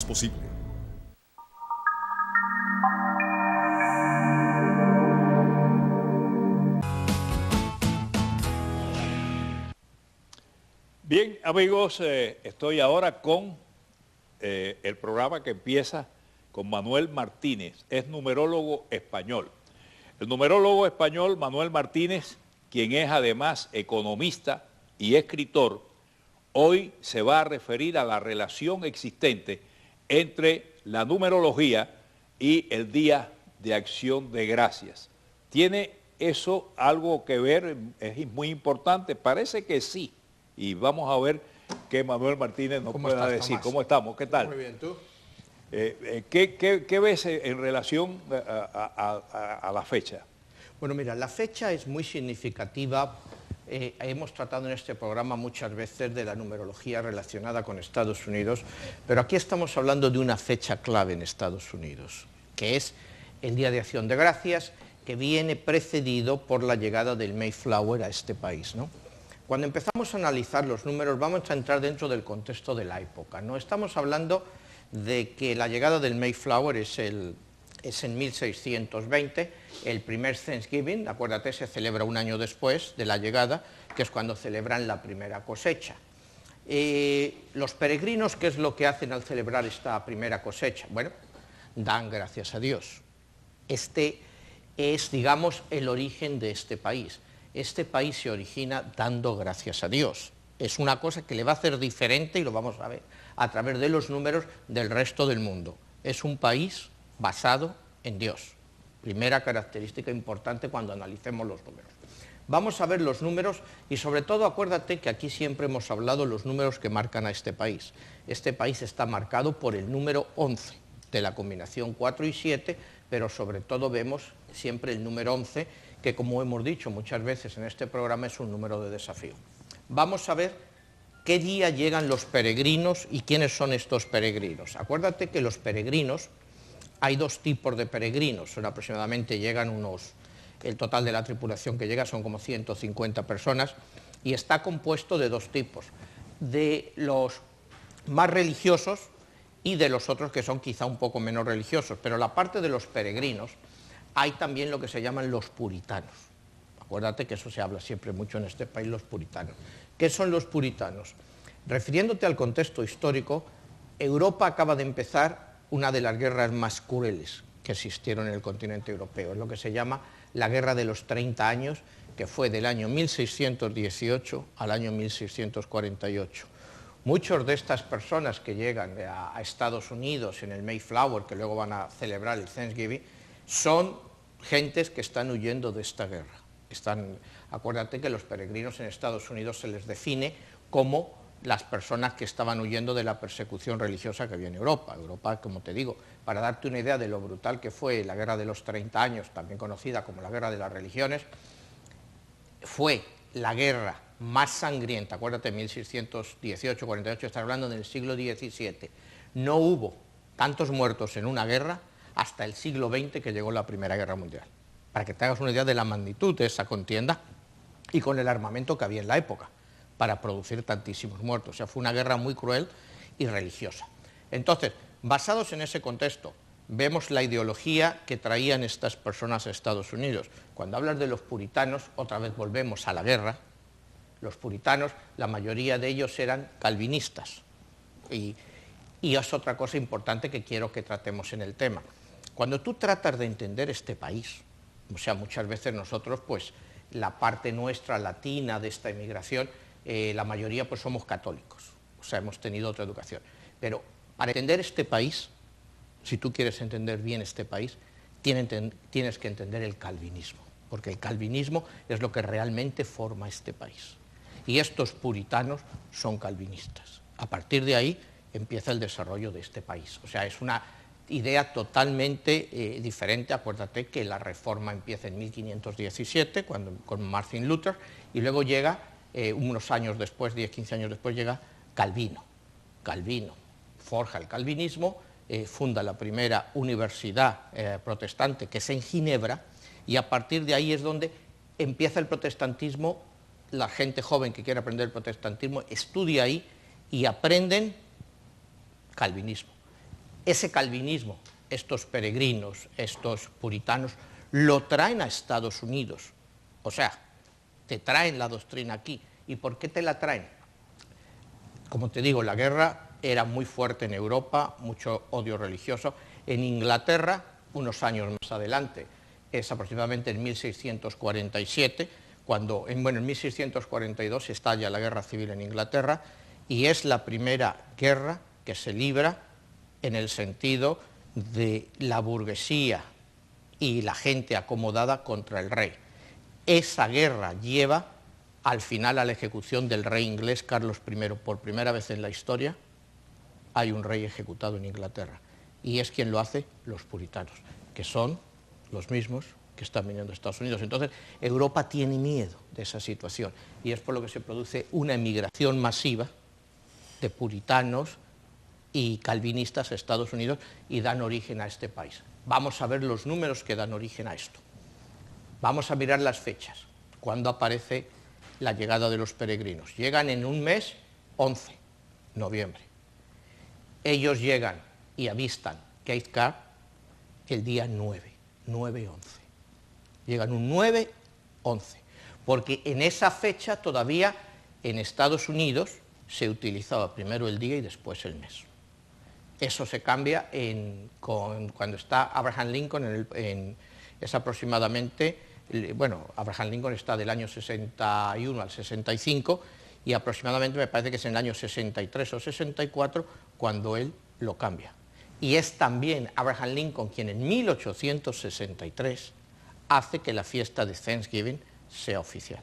posible. Bien, amigos, estoy ahora con el programa que empieza con Manuel Martínez, es numerólogo español. El numerólogo español Manuel Martínez, quien es además economista y escritor, hoy se va a referir a la relación existente entre la numerología y el Día de Acción de Gracias. ¿Tiene eso algo que ver? ¿Es muy importante? Parece que sí. Y vamos a ver qué Manuel Martínez nos pueda decir. Tomás? ¿Cómo estamos? ¿Qué tal? Muy bien, ¿tú? ¿Qué ves en relación a la fecha? Bueno, mira, la fecha es muy significativa. Hemos tratado en este programa muchas veces de la numerología relacionada con Estados Unidos, pero aquí estamos hablando de una fecha clave en Estados Unidos, que es el Día de Acción de Gracias, que viene precedido por la llegada del Mayflower a este país, ¿no? Cuando empezamos a analizar los números vamos a entrar dentro del contexto de la época, ¿no? Estamos hablando de que la llegada del Mayflower es en 1620, el primer Thanksgiving, acuérdate, se celebra un año después de la llegada, que es cuando celebran la primera cosecha. Los peregrinos, ¿qué es lo que hacen al celebrar esta primera cosecha? Bueno, dan gracias a Dios. Este es, digamos, el origen de este país. Este país se origina dando gracias a Dios. Es una cosa que le va a hacer diferente, y lo vamos a ver a través de los números, del resto del mundo. Es un país basado en Dios. Primera característica importante cuando analicemos los números. Vamos a ver los números y sobre todo acuérdate que aquí siempre hemos hablado los números que marcan a este país. Este país está marcado por el número 11 de la combinación 4 y 7, pero sobre todo vemos siempre el número 11, que como hemos dicho muchas veces en este programa es un número de desafío. Vamos a ver qué día llegan los peregrinos y quiénes son estos peregrinos. Acuérdate que los peregrinos, hay dos tipos de peregrinos, son aproximadamente llegan el total de la tripulación que llega son como 150 personas y está compuesto de dos tipos, de los más religiosos y de los otros que son quizá un poco menos religiosos, pero la parte de los peregrinos hay también lo que se llaman los puritanos. Acuérdate que eso se habla siempre mucho en este país, los puritanos. ¿Qué son los puritanos? Refiriéndote al contexto histórico, Europa acaba de empezar una de las guerras más crueles que existieron en el continente europeo. Es lo que se llama la Guerra de los 30 años, que fue del año 1618 al año 1648. Muchas de estas personas que llegan a Estados Unidos en el Mayflower, que luego van a celebrar el Thanksgiving, son gentes que están huyendo de esta guerra. Acuérdate que los peregrinos en Estados Unidos se les define como las personas que estaban huyendo de la persecución religiosa que había en Europa. Europa, como te digo, para darte una idea de lo brutal que fue la Guerra de los 30 años, también conocida como la Guerra de las Religiones, fue la guerra más sangrienta, acuérdate, 1618-48, estás hablando del siglo XVII. No hubo tantos muertos en una guerra hasta el siglo XX, que llegó la Primera Guerra Mundial. Para que te hagas una idea de la magnitud de esa contienda y con el armamento que había en la época para producir tantísimos muertos. O sea, fue una guerra muy cruel y religiosa. Entonces, basados en ese contexto, vemos la ideología que traían estas personas a Estados Unidos. Cuando hablas de los puritanos, otra vez volvemos a la guerra. Los puritanos, la mayoría de ellos eran calvinistas. Y es otra cosa importante que quiero que tratemos en el tema. Cuando tú tratas de entender este país, o sea, muchas veces nosotros, pues, la parte nuestra latina de esta inmigración, la mayoría pues somos católicos, o sea, hemos tenido otra educación. Pero para entender este país, si tú quieres entender bien este país, tienes que entender el calvinismo, porque el calvinismo es lo que realmente forma este país. Y estos puritanos son calvinistas. A partir de ahí empieza el desarrollo de este país. O sea, es una idea totalmente diferente. Acuérdate que la reforma empieza en 1517 con Martin Luther y luego llega unos años después, 10-15 años después, llega Calvino. Calvino forja el calvinismo, funda la primera universidad protestante, que es en Ginebra, y a partir de ahí es donde empieza el protestantismo. La gente joven que quiere aprender el protestantismo estudia ahí y aprenden calvinismo. ese calvinismo, estos peregrinos, estos puritanos, lo traen a Estados Unidos. O sea, te traen la doctrina aquí. ¿Y por qué te la traen? Como te digo, la guerra era muy fuerte en Europa, mucho odio religioso. En Inglaterra, unos años más adelante, es aproximadamente en 1647, cuando, en 1642 estalla la guerra civil en Inglaterra, y es la primera guerra que se libra en el sentido de la burguesía y la gente acomodada contra el rey. Esa guerra lleva al final a la ejecución del rey inglés Carlos I. Por primera vez en la historia hay un rey ejecutado en Inglaterra. Y es quien lo hace, los puritanos, que son los mismos que están viniendo a Estados Unidos. Entonces, Europa tiene miedo de esa situación y es por lo que se produce una emigración masiva de puritanos y calvinistas a Estados Unidos y dan origen a este país. Vamos a ver los números que dan origen a esto. Vamos a mirar las fechas, cuando aparece la llegada de los peregrinos. Llegan en un mes, 11, noviembre. Ellos llegan y avistan Cape Cod el día 9-11. Llegan un 9-11, porque en esa fecha todavía en Estados Unidos se utilizaba primero el día y después el mes. Eso se cambia cuando está Abraham Lincoln, es aproximadamente, bueno, Abraham Lincoln está del año 61 al 65 y aproximadamente me parece que es en el año 63 o 64 cuando él lo cambia. Y es también Abraham Lincoln quien en 1863 hace que la fiesta de Thanksgiving sea oficial.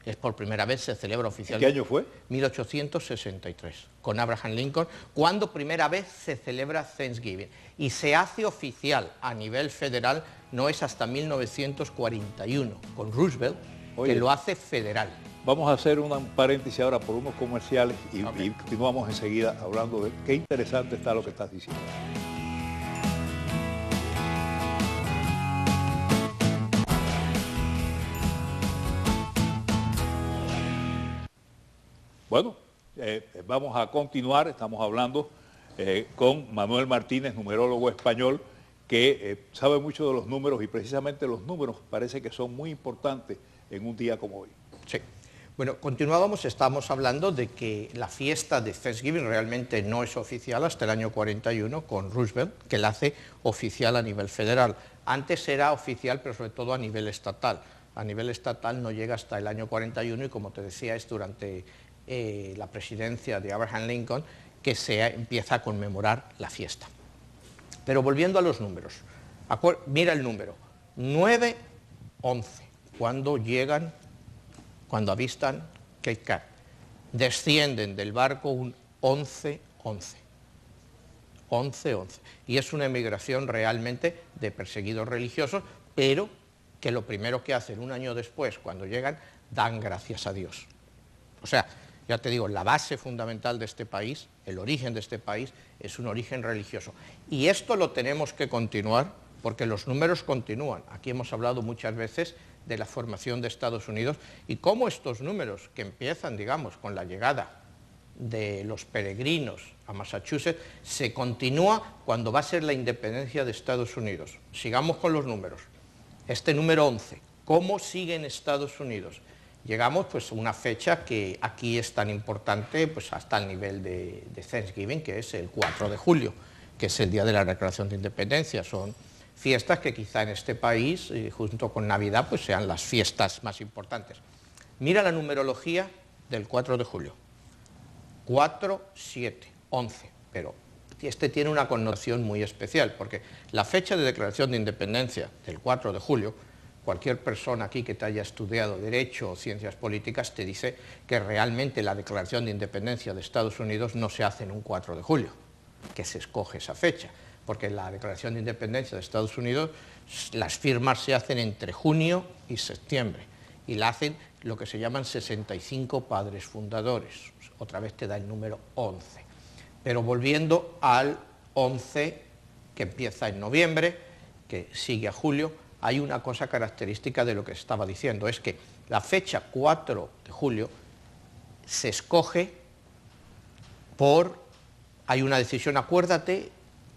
Es por primera vez se celebra oficialmente. ¿Qué año fue? 1863, con Abraham Lincoln, cuando primera vez se celebra Thanksgiving. Y se hace oficial a nivel federal, no es hasta 1941, con Roosevelt, que lo hace federal. Vamos a hacer un paréntesis ahora por unos comerciales y continuamos enseguida hablando de qué interesante está lo que estás diciendo. Bueno, vamos a continuar, estamos hablando con Manuel Martínez, numerólogo español, que sabe mucho de los números y precisamente los números parece que son muy importantes en un día como hoy. Sí. Bueno, continuábamos, estábamos hablando de que la fiesta de Thanksgiving realmente no es oficial hasta el año 41 con Roosevelt, que la hace oficial a nivel federal. Antes era oficial, pero sobre todo a nivel estatal. A nivel estatal no llega hasta el año 41 y como te decía es durante la presidencia de Abraham Lincoln que se empieza a conmemorar la fiesta. Pero volviendo a los números, mira el número, 9-11, cuando avistan Cape Cod, descienden del barco un 11-11, y es una emigración realmente de perseguidos religiosos, pero que lo primero que hacen un año después, cuando llegan, dan gracias a Dios. O sea, ya te digo, la base fundamental de este país, el origen de este país, es un origen religioso. Y esto lo tenemos que continuar porque los números continúan. Aquí hemos hablado muchas veces de la formación de Estados Unidos y cómo estos números que empiezan, digamos, con la llegada de los peregrinos a Massachusetts, se continúa cuando va a ser la independencia de Estados Unidos. Sigamos con los números. Este número 11, ¿cómo sigue en Estados Unidos? Llegamos pues, a una fecha que aquí es tan importante pues, hasta el nivel de Thanksgiving, que es el 4 de julio, que es el día de la Declaración de Independencia. Son fiestas que quizá en este país, junto con Navidad, pues sean las fiestas más importantes. Mira la numerología del 4 de julio. 4, 7, 11, pero este tiene una connotación muy especial, porque la fecha de declaración de independencia del 4 de julio, cualquier persona aquí que te haya estudiado Derecho o Ciencias Políticas te dice que realmente la declaración de independencia de Estados Unidos no se hace en un 4 de julio, que se escoge esa fecha, porque la declaración de independencia de Estados Unidos, las firmas se hacen entre junio y septiembre, y la hacen lo que se llaman 65 padres fundadores, otra vez te da el número 11. Pero volviendo al 11, que empieza en noviembre, que sigue a julio, hay una cosa característica de lo que estaba diciendo, es que la fecha 4 de julio hay una decisión, acuérdate,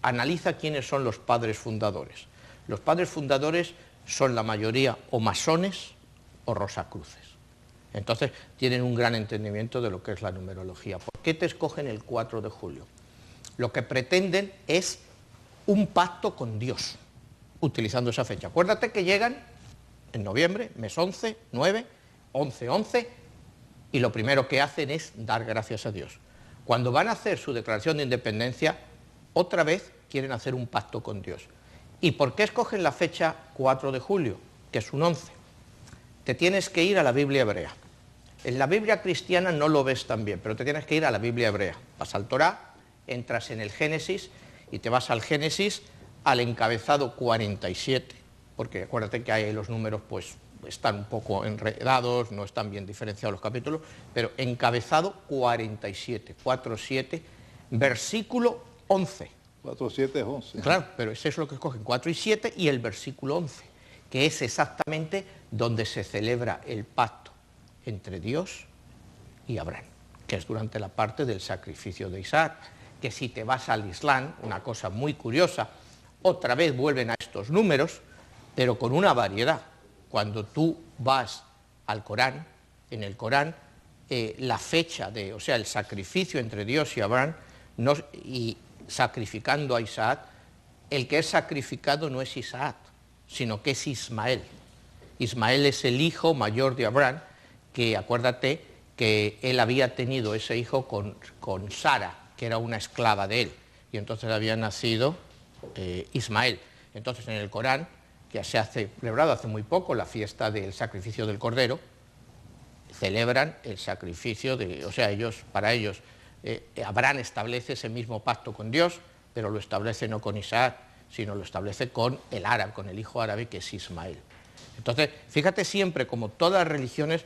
analiza quiénes son los padres fundadores. Los padres fundadores son la mayoría o masones o rosacruces. Entonces tienen un gran entendimiento de lo que es la numerología. ¿Por qué te escogen el 4 de julio? Lo que pretenden es un pacto con Dios, utilizando esa fecha. Acuérdate que llegan en noviembre, mes 11, 9, 11, 11, y lo primero que hacen es dar gracias a Dios. Cuando van a hacer su declaración de independencia, otra vez quieren hacer un pacto con Dios. ¿Y por qué escogen la fecha 4 de julio, que es un 11? Te tienes que ir a la Biblia hebrea. En la Biblia cristiana no lo ves tan bien, pero te tienes que ir a la Biblia hebrea. Vas al Torá, entras en el Génesis y te vas al Génesis al encabezado 47, porque acuérdate que ahí los números pues están un poco enredados, no están bien diferenciados los capítulos, pero encabezado 47, 4-7, versículo 11. 4-7 es 11. Claro, pero ese es lo que escogen, 4 y 7 y el versículo 11, que es exactamente donde se celebra el pacto entre Dios y Abraham, que es durante la parte del sacrificio de Isaac, que si te vas al Islam, una cosa muy curiosa, otra vez vuelven a estos números, pero con una variedad. Cuando tú vas al Corán, en el Corán, la fecha de, o sea, el sacrificio entre Dios y Abraham, y sacrificando a Isaac, el que es sacrificado no es Isaac, sino que es Ismael. Ismael es el hijo mayor de Abraham, que acuérdate que él había tenido ese hijo con Sara, que era una esclava de él, y entonces había nacido Ismael. Entonces en el Corán, que se ha celebrado hace muy poco, la fiesta del sacrificio del Cordero, celebran el sacrificio o sea, para ellos, Abraham establece ese mismo pacto con Dios, pero lo establece no con Isaac, sino lo establece con el árabe, con el hijo árabe que es Ismael. Entonces, fíjate siempre como todas las religiones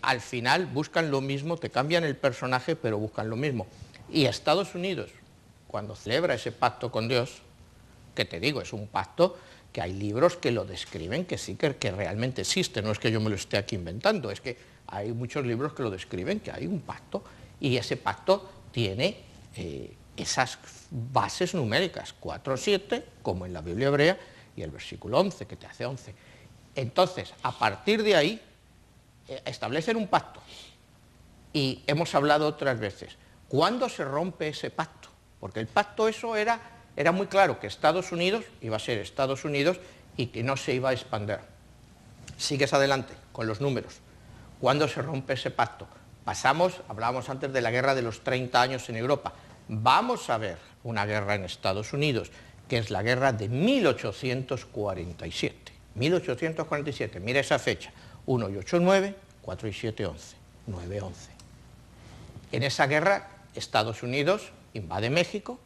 al final buscan lo mismo, te cambian el personaje, pero buscan lo mismo. Y Estados Unidos, cuando celebra ese pacto con Dios, que te digo, es un pacto que hay libros que lo describen, que sí, que realmente existe, no es que yo me lo esté aquí inventando, es que hay muchos libros que lo describen, que hay un pacto, y ese pacto tiene esas bases numéricas, 4-7, como en la Biblia hebrea, y el versículo 11, que te hace 11. Entonces, a partir de ahí, establecen un pacto. Y hemos hablado otras veces, ¿cuándo se rompe ese pacto? Porque el pacto eso era muy claro, que Estados Unidos iba a ser Estados Unidos y que no se iba a expandir. Sigues adelante con los números. ¿Cuándo se rompe ese pacto? Hablábamos antes de la guerra de los 30 años en Europa. Vamos a ver una guerra en Estados Unidos, que es la guerra de 1847. 1847, mira esa fecha. 1 y 8, 9, 4 y 7, 11, 9, 11. En esa guerra, Estados Unidos invade México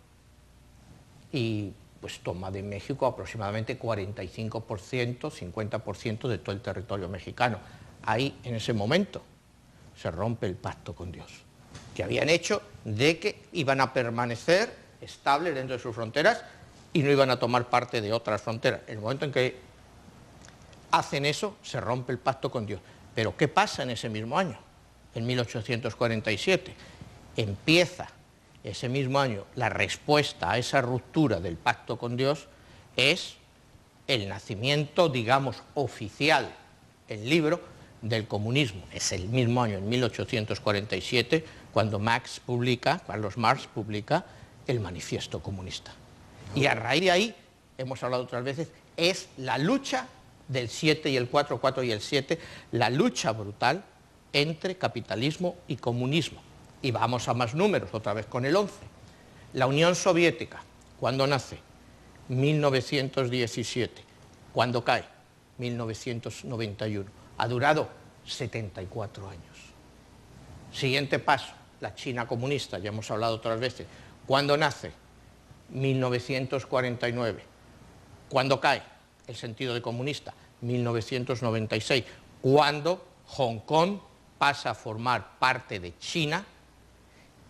y pues toma de México aproximadamente 45%, 50% de todo el territorio mexicano. Ahí, en ese momento, se rompe el pacto con Dios, que habían hecho de que iban a permanecer estables dentro de sus fronteras y no iban a tomar parte de otras fronteras. En el momento en que hacen eso, se rompe el pacto con Dios. Pero ¿qué pasa en ese mismo año? En 1847 empieza ese mismo año la respuesta a esa ruptura del pacto con Dios, es el nacimiento, digamos, oficial, el libro del comunismo. Es el mismo año, en 1847, cuando Carlos Marx publica el Manifiesto Comunista. Y a raíz de ahí, hemos hablado otras veces, es la lucha del 7 y el 4, 4 y el 7, la lucha brutal entre capitalismo y comunismo. Y vamos a más números, otra vez con el 11. La Unión Soviética, ¿cuándo nace? 1917. ¿Cuándo cae? 1991. Ha durado 74 años. Siguiente paso, la China comunista, ya hemos hablado otras veces. ¿Cuándo nace? 1949. ¿Cuándo cae el sentido de comunista? 1996, cuando Hong Kong pasa a formar parte de China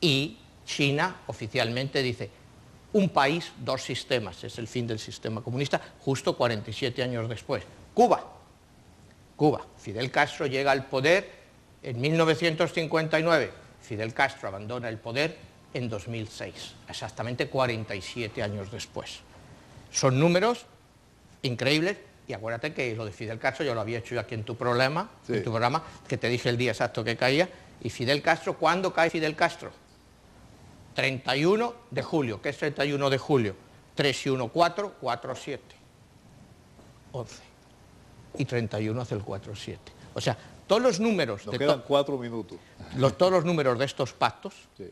y China oficialmente dice un país, dos sistemas, es el fin del sistema comunista, justo 47 años después. Cuba, Fidel Castro llega al poder en 1959, Fidel Castro abandona el poder en 2006, exactamente 47 años después. Son números increíbles, y acuérdate que lo de Fidel Castro yo lo había hecho yo aquí en tu programa, que te dije el día exacto que caía, y Fidel Castro, ¿cuándo cae Fidel Castro? 31 de julio, ¿qué es 31 de julio? 3 y 1, 4, 4, 7, 11, y 31 hace el 4, 7. O sea, todos los números... Nos quedan 4 minutos. Todos los números de estos pactos sí.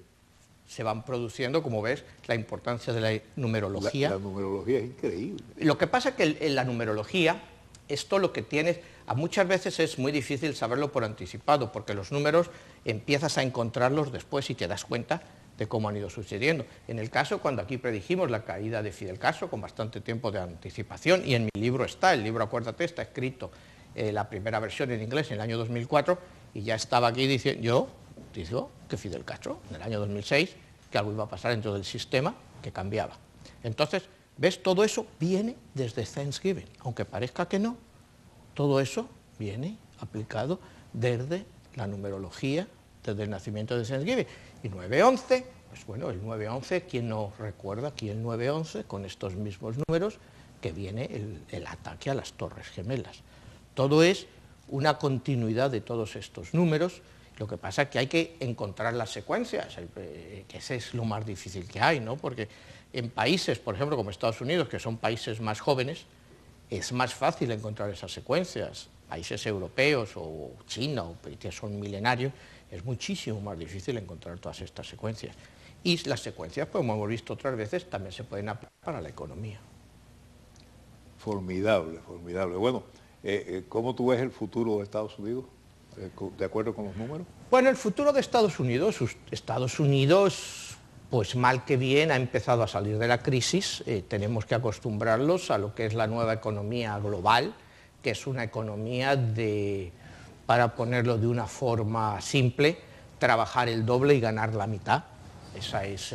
Se van produciendo, como ves, la importancia de la numerología. La numerología es increíble. Lo que pasa es que en la numerología, esto lo que tienes, muchas veces es muy difícil saberlo por anticipado, porque los números empiezas a encontrarlos después y te das cuenta de cómo han ido sucediendo. En el caso, cuando aquí predijimos la caída de Fidel Castro, con bastante tiempo de anticipación, y en mi libro está, el libro, acuérdate, está escrito, la primera versión en inglés en el año 2004, y ya estaba aquí diciendo, yo digo que Fidel Castro, en el año 2006, que algo iba a pasar dentro del sistema, que cambiaba. Entonces, ¿ves? Todo eso viene desde Thanksgiving, aunque parezca que no, todo eso viene aplicado desde la numerología, desde el nacimiento de Thanksgiving. Y 9-11, pues bueno, el 9-11, ¿quién no recuerda aquí el 9-11 con estos mismos números, que viene el ataque a las Torres Gemelas? Todo es una continuidad de todos estos números. Lo que pasa es que hay que encontrar las secuencias, que ese es lo más difícil que hay, ¿no? Porque en países, por ejemplo, como Estados Unidos, que son países más jóvenes, es más fácil encontrar esas secuencias. Países europeos o China, o que son milenarios, es muchísimo más difícil encontrar todas estas secuencias. Y las secuencias, pues, como hemos visto otras veces, también se pueden aplicar para la economía. Formidable, formidable. Bueno, ¿cómo tú ves el futuro de Estados Unidos, de acuerdo con los números? Bueno, el futuro de Estados Unidos, pues mal que bien, ha empezado a salir de la crisis. Tenemos que acostumbrarlos a lo que es la nueva economía global, que es una economía para ponerlo de una forma simple, trabajar el doble y ganar la mitad. Esa es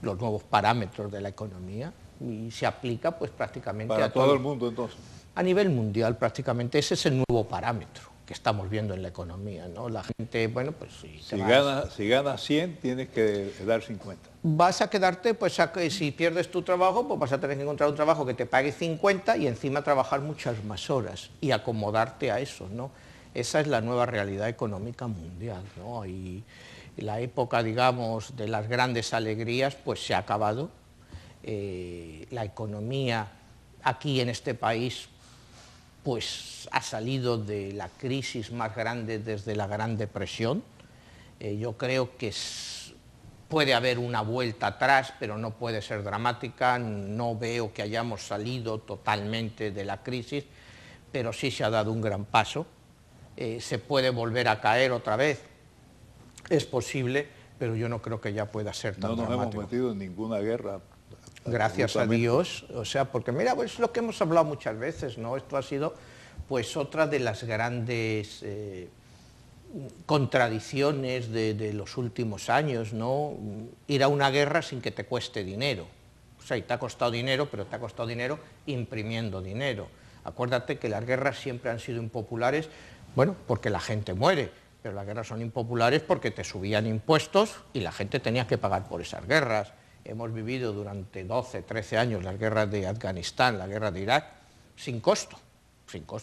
los nuevos parámetros de la economía, y se aplica pues prácticamente para todo el mundo, entonces. A nivel mundial, prácticamente ese es el nuevo parámetro que estamos viendo en la economía, ¿no? La gente, bueno, pues si ganas 100, tienes que dar 50. Vas a quedarte, pues si pierdes tu trabajo, pues vas a tener que encontrar un trabajo que te pague 50 y encima trabajar muchas más horas y acomodarte a eso, ¿no? Esa es la nueva realidad económica mundial, ¿no? Y la época, digamos, de las grandes alegrías, pues se ha acabado. La economía aquí en este país pues ha salido de la crisis más grande desde la Gran Depresión. Yo creo que puede haber una vuelta atrás, pero no puede ser dramática. No veo que hayamos salido totalmente de la crisis, pero sí se ha dado un gran paso. Se puede volver a caer otra vez, es posible, pero yo no creo que ya pueda ser tan dramático. No nos hemos metido en ninguna guerra. Gracias a Dios, o sea, porque mira, pues lo que hemos hablado muchas veces, ¿no? Esto ha sido pues otra de las grandes contradicciones de los últimos años, ¿no? Ir a una guerra sin que te cueste dinero. O sea, y te ha costado dinero, pero te ha costado dinero imprimiendo dinero. Acuérdate que las guerras siempre han sido impopulares, bueno, porque la gente muere, pero las guerras son impopulares porque te subían impuestos y la gente tenía que pagar por esas guerras. Hemos vivido durante 12, 13 años las guerras de Afganistán, la guerra de Irak, sin costo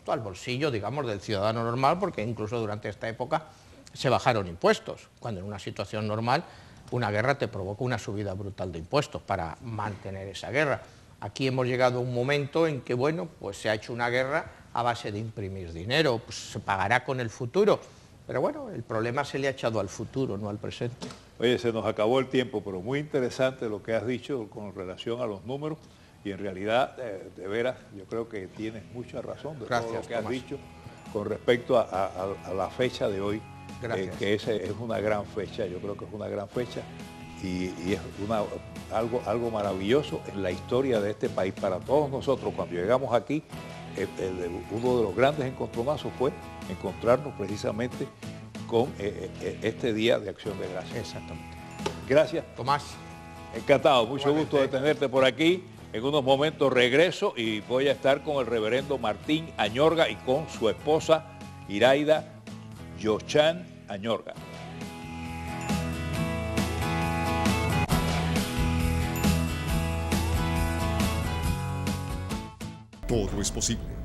al bolsillo, digamos, del ciudadano normal, porque incluso durante esta época se bajaron impuestos, cuando en una situación normal una guerra te provoca una subida brutal de impuestos para mantener esa guerra. Aquí hemos llegado a un momento en que, bueno, pues se ha hecho una guerra a base de imprimir dinero, pues se pagará con el futuro, pero bueno, el problema se le ha echado al futuro, no al presente. Oye, se nos acabó el tiempo, pero muy interesante lo que has dicho con relación a los números, y en realidad, de veras, yo creo que tienes mucha razón de todo lo que has dicho con respecto a la fecha de hoy, que es una gran fecha, yo creo que es una gran fecha, y es algo maravilloso en la historia de este país. Para todos nosotros, cuando llegamos aquí, uno de los grandes encontronazos fue encontrarnos precisamente con este Día de Acción de Gracias. Exactamente. Gracias. Tomás. Encantado, mucho gusto de tenerte por aquí. En unos momentos regreso y voy a estar con el reverendo Martín Añorga y con su esposa Iraida Yochan Añorga. todo es posible.